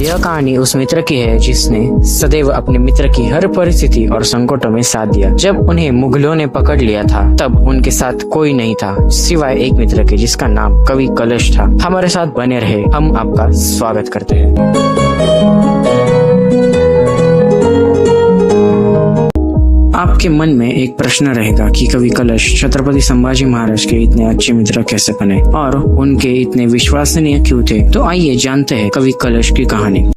यह कहानी उस मित्र की है जिसने सदैव अपने मित्र की हर परिस्थिति और संकटों में साथ दिया। जब उन्हें मुगलों ने पकड़ लिया था तब उनके साथ कोई नहीं था सिवाय एक मित्र के जिसका नाम कवि कलश था। हमारे साथ बने रहे, हम आपका स्वागत करते हैं। आपके मन में एक प्रश्न रहेगा कि कवि कलश छत्रपति संभाजी महाराज के इतने अच्छे मित्र कैसे बने और उनके इतने विश्वसनीय क्यों थे। तो आइए जानते हैं कवि कलश की कहानी।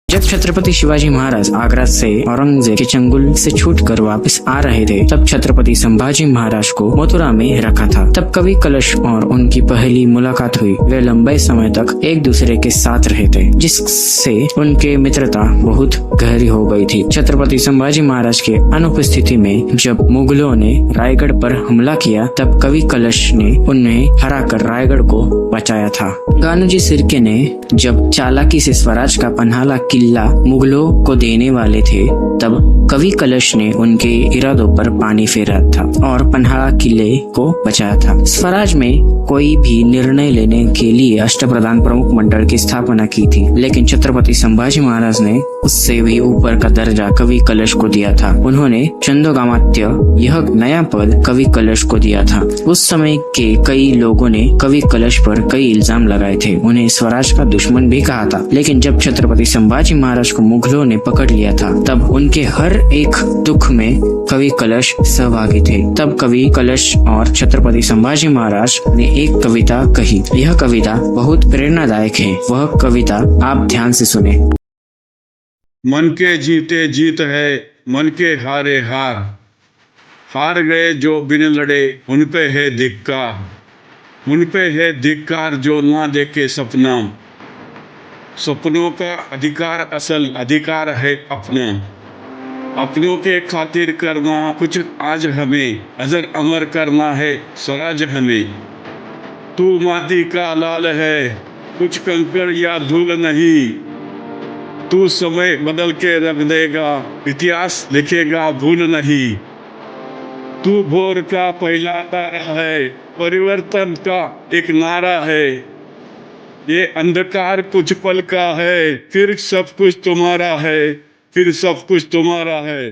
जब छत्रपति शिवाजी महाराज आगरा से औरंगजेब के चंगुल से छूटकर वापस आ रहे थे तब छत्रपति संभाजी महाराज को मथुरा में रखा था। तब कवि कलश और उनकी पहली मुलाकात हुई। वे लंबे समय तक एक दूसरे के साथ रहे थे जिससे उनके मित्रता बहुत गहरी हो गई थी। छत्रपति संभाजी महाराज के अनुपस्थिति में जब मुगलों ने रायगढ़ पर हमला किया तब कवि कलश ने उन्हें हराकर रायगढ़ को बचाया था। गानूजी सिर्के ने जब चालाकी से स्वराज का पन्हाला किला मुगलों को देने वाले थे तब कवि कलश ने उनके इरादों पर पानी फेरा था और पन्हाला किले को बचाया था। स्वराज में कोई भी निर्णय लेने के लिए अष्टप्रधान प्रमुख मंडल की स्थापना की थी, लेकिन छत्रपति संभाजी महाराज ने उससे भी ऊपर का दर्जा कवि कलश को दिया था। उन्होंने चंदोगामात्य यह नया पद कवि कलश को दिया था। उस समय के कई लोगों ने कवि कलश पर कई इल्जाम लगाए थे, उन्हें स्वराज का दुश्मन भी कहा था। लेकिन जब छत्रपति संभाजी महाराज को मुगलों ने पकड़ लिया था तब उनके हर एक दुख में कवि कलश सहभागी थे। तब कवि कलश और छत्रपति संभाजी महाराज ने एक कविता कही। यह कविता बहुत प्रेरणादायक है। वह कविता आप ध्यान से सुने। मन के जीते जीत है, मन के हारे हार, हार गए जो बिन लड़े उन पे है धिक्कार, उन पे है धिक्कार जो ना देखे सपना, सपनों का अधिकार असल अधिकार है अपना, अपनों के खातिर करना कुछ आज हमें, अजर अमर करना है स्वराज हमें। तू माटी का लाल है, कुछ कंकड़ या धूल नहीं, तू समय बदल के रख देगा, इतिहास लिखेगा भूल नहीं। तू भोर का पहला तारा है, परिवर्तन का एक नारा है, ये अंधकार कुछ पल का है, फिर सब कुछ तुम्हारा है, फिर सब कुछ तुम्हारा है।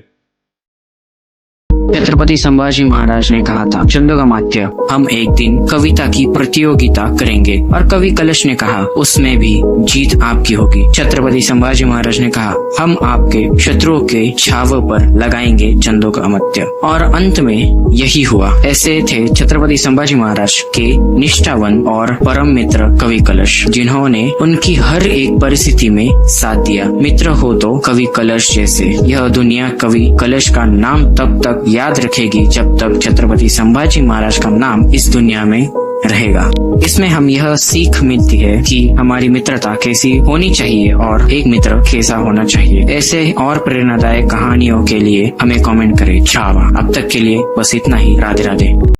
छत्रपति संभाजी महाराज ने कहा था, चंदोगामात्य हम एक दिन कविता की प्रतियोगिता करेंगे, और कवि कलश ने कहा उसमें भी जीत आपकी होगी। छत्रपति संभाजी महाराज ने कहा हम आपके शत्रुओं के छावों पर लगाएंगे चंदोगामात्य, और अंत में यही हुआ। ऐसे थे छत्रपति संभाजी महाराज के निष्ठावान और परम मित्र कवि कलश, जिन्होंने उनकी हर एक परिस्थिति में साथ दिया। मित्र हो तो कवि कलश जैसे। यह दुनिया कवि कलश का नाम तब तक याद रखेगी जब तक छत्रपति संभाजी महाराज का नाम इस दुनिया में रहेगा। इसमें हम यह सीख मिलती है कि हमारी मित्रता कैसी होनी चाहिए और एक मित्र कैसा होना चाहिए। ऐसे और प्रेरणादायक कहानियों के लिए हमें कमेंट करें। छावा। अब तक के लिए बस इतना ही। राधे राधे।